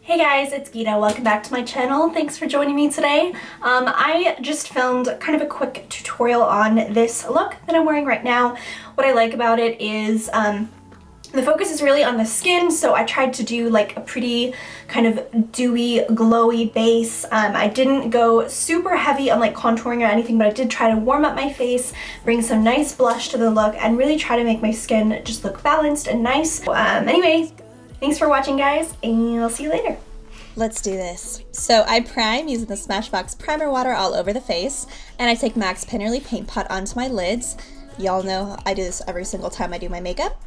Hey guys, it's Gita. Welcome back to my channel. Thanks for joining me today. I just filmed kind of a quick tutorial on this look that I'm wearing right now. What I like about it is the focus is really on the skin, so I tried to do like a pretty kind of dewy, glowy base. I didn't go super heavy on like contouring or anything, but I did try to warm up my face, bring some nice blush to the look, and really try to make my skin just look balanced and nice. Anyway, thanks for watching, guys, and I'll see you later. Let's do this. So I prime using the Smashbox primer water all over the face, and I take MAC's Pinnerly Paint Pot onto my lids. Y'all know I do this every single time I do my makeup.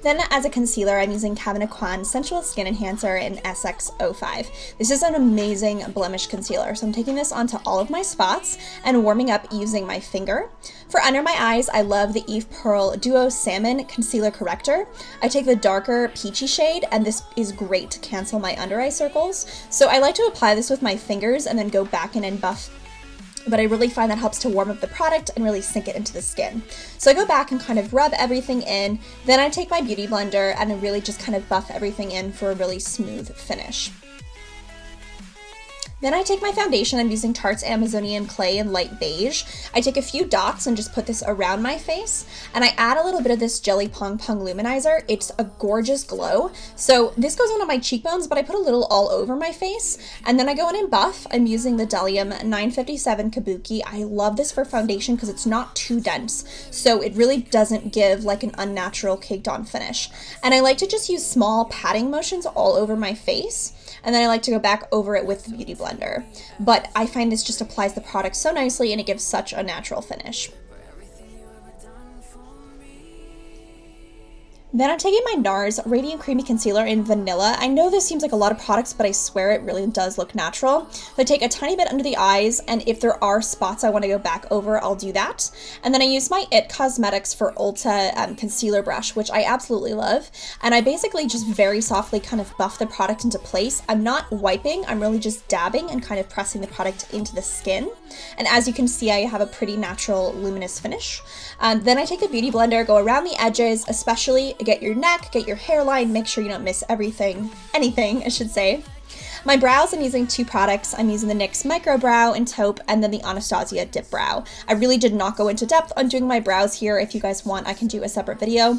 Then as a concealer, I'm using Aucoin Sensual Skin Enhancer in SX05. This is an amazing blemish concealer, so I'm taking this onto all of my spots and warming up using my finger. For under my eyes, I love the Eve Pearl Duo Salmon Concealer Corrector. I take the darker peachy shade, and this is great to cancel my under eye circles. So I like to apply this with my fingers and then go back in and buff, but I really find that helps to warm up the product and really sink it into the skin. So I go back and kind of rub everything in, then I take my beauty blender and I really just kind of buff everything in for a really smooth finish. Then I take my foundation. I'm using Tarte's Amazonian Clay in light beige. I take a few dots and just put this around my face, and I add a little bit of this Jelly Pong Luminizer. It's a gorgeous glow. So this goes on my cheekbones, but I put a little all over my face, and then I go in and buff. I'm using the Bdellium 957 Kabuki. I love this for foundation because it's not too dense, so it really doesn't give like an unnatural caked on finish. And I like to just use small patting motions all over my face, and then I like to go back over it with the beauty blender. But I find this just applies the product so nicely and it gives such a natural finish. Then I'm taking my NARS Radiant Creamy Concealer in Vanilla. I know this seems like a lot of products, but I swear it really does look natural. So I take a tiny bit under the eyes, and if there are spots I want to go back over, I'll do that. And then I use my IT Cosmetics for Ulta concealer brush, which I absolutely love. And I basically just very softly kind of buff the product into place. I'm not wiping, I'm really just dabbing and kind of pressing the product into the skin. And as you can see, I have a pretty natural luminous finish. Then I take a beauty blender, go around the edges, especially get your neck, get your hairline, make sure you don't miss anything, I should say. My brows, I'm using two products. I'm using the NYX Micro Brow in Taupe and then the Anastasia Dipbrow. I really did not go into depth on doing my brows here. If you guys want, I can do a separate video.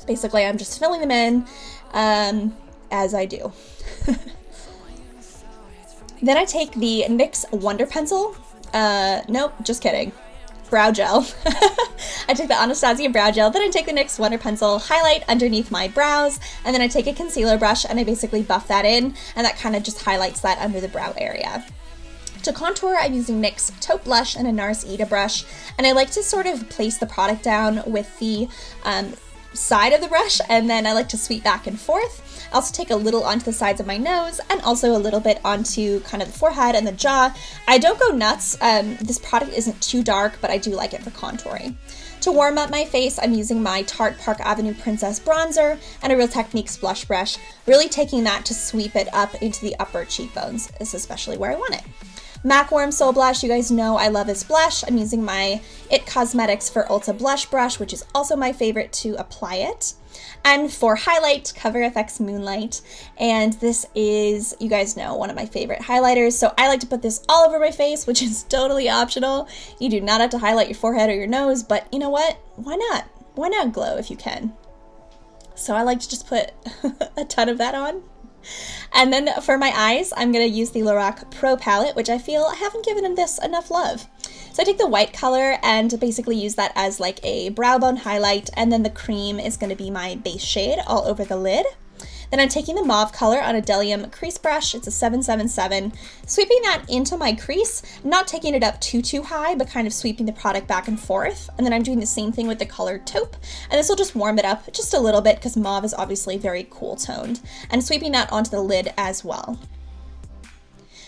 Basically, I'm just filling them in as I do. Then I take the NYX Wonder Pencil. Nope, just kidding. Brow gel. I take the Anastasia brow gel, then I take the NYX Wonder Pencil, highlight underneath my brows, and then I take a concealer brush and I basically buff that in, and that kind of just highlights that under the brow area. To contour, I'm using NYX Taupe Blush and a NARS Ita Brush, and I like to sort of place the product down with the side of the brush, and then I like to sweep back and forth. I also take a little onto the sides of my nose and also a little bit onto kind of the forehead and the jaw. I don't go nuts. This product isn't too dark, but I do like it for contouring. To warm up my face, I'm using my Tarte Park Avenue Princess Bronzer and a Real Techniques blush brush, really taking that to sweep it up into the upper cheekbones. This is especially where I want it. MAC Warm Soul Blush, you guys know I love this blush. I'm using my IT Cosmetics for Ulta Blush Brush, which is also my favorite to apply it. And for highlight, Cover FX Moonlight, and this is, you guys know, one of my favorite highlighters, so I like to put this all over my face, which is totally optional. You do not have to highlight your forehead or your nose, but you know what? Why not? Why not glow if you can? So I like to just put a ton of that on. And then for my eyes, I'm going to use the Lorac Pro Palette, which I feel I haven't given this enough love. So I take the white color and basically use that as like a brow bone highlight, and then the cream is going to be my base shade all over the lid. Then I'm taking the mauve color on a Bdellium crease brush. It's a 777, sweeping that into my crease, not taking it up too high, but kind of sweeping the product back and forth. And then I'm doing the same thing with the color Taupe, and this will just warm it up just a little bit because mauve is obviously very cool toned, and sweeping that onto the lid as well.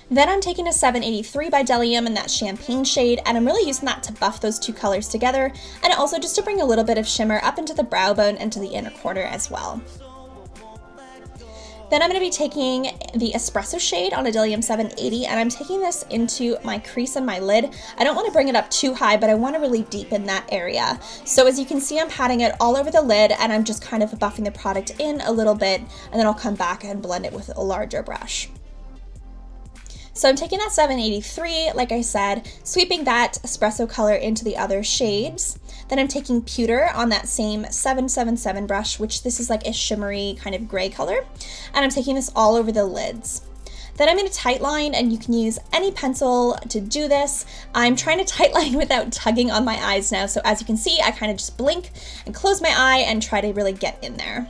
Then I'm taking a 783 by Bdellium in that champagne shade, and I'm really using that to buff those two colors together, and also just to bring a little bit of shimmer up into the brow bone and to the inner corner as well. Then I'm going to be taking the Espresso shade on Bdellium 780, and I'm taking this into my crease and my lid. I don't want to bring it up too high, but I want to really deepen that area. So as you can see, I'm patting it all over the lid, and I'm just kind of buffing the product in a little bit, and then I'll come back and blend it with a larger brush. So I'm taking that 783, like I said, sweeping that espresso color into the other shades. Then I'm taking pewter on that same 777 brush, which this is like a shimmery kind of gray color, and I'm taking this all over the lids. Then I'm going to tightline, and you can use any pencil to do this. I'm trying to tightline without tugging on my eyes now, so as you can see, I kind of just blink and close my eye and try to really get in there.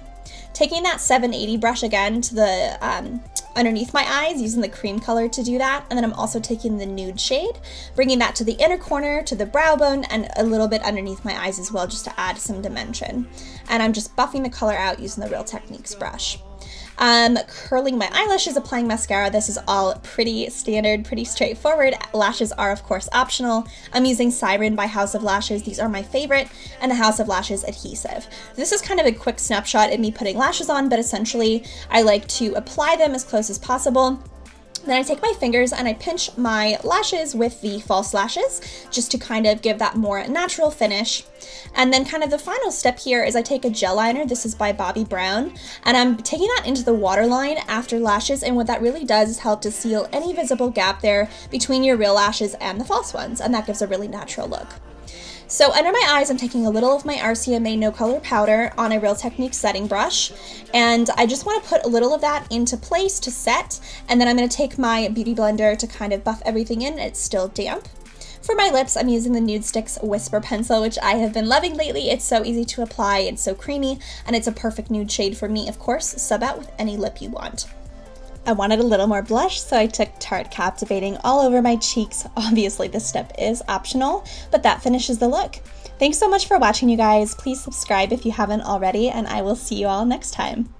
Taking that 780 brush again to the underneath my eyes, using the cream color to do that, and then I'm also taking the nude shade, bringing that to the inner corner, to the brow bone, and a little bit underneath my eyes as well, just to add some dimension. And I'm just buffing the color out using the Real Techniques brush. Curling my eyelashes, applying mascara. This is all pretty standard, pretty straightforward. Lashes are of course optional. I'm using Siren by House of Lashes. These are my favorite, and the House of Lashes Adhesive. This is kind of a quick snapshot of me putting lashes on, but essentially I like to apply them as close as possible. Then I take my fingers and I pinch my lashes with the false lashes, just to kind of give that more natural finish. And then kind of the final step here is I take a gel liner. This is by Bobbi Brown, and I'm taking that into the waterline after lashes, and what that really does is help to seal any visible gap there between your real lashes and the false ones, and that gives a really natural look. So under my eyes, I'm taking a little of my RCMA No Color Powder on a Real Techniques setting brush, and I just want to put a little of that into place to set, and then I'm going to take my Beauty Blender to kind of buff everything in. It's still damp. For my lips, I'm using the Nudestix Whisper Pencil, which I have been loving lately. It's so easy to apply, it's so creamy, and it's a perfect nude shade for me, of course. Sub out with any lip you want. I wanted a little more blush, so I took Tarte Captivating all over my cheeks. Obviously, this step is optional, but that finishes the look. Thanks so much for watching, you guys. Please subscribe if you haven't already, and I will see you all next time.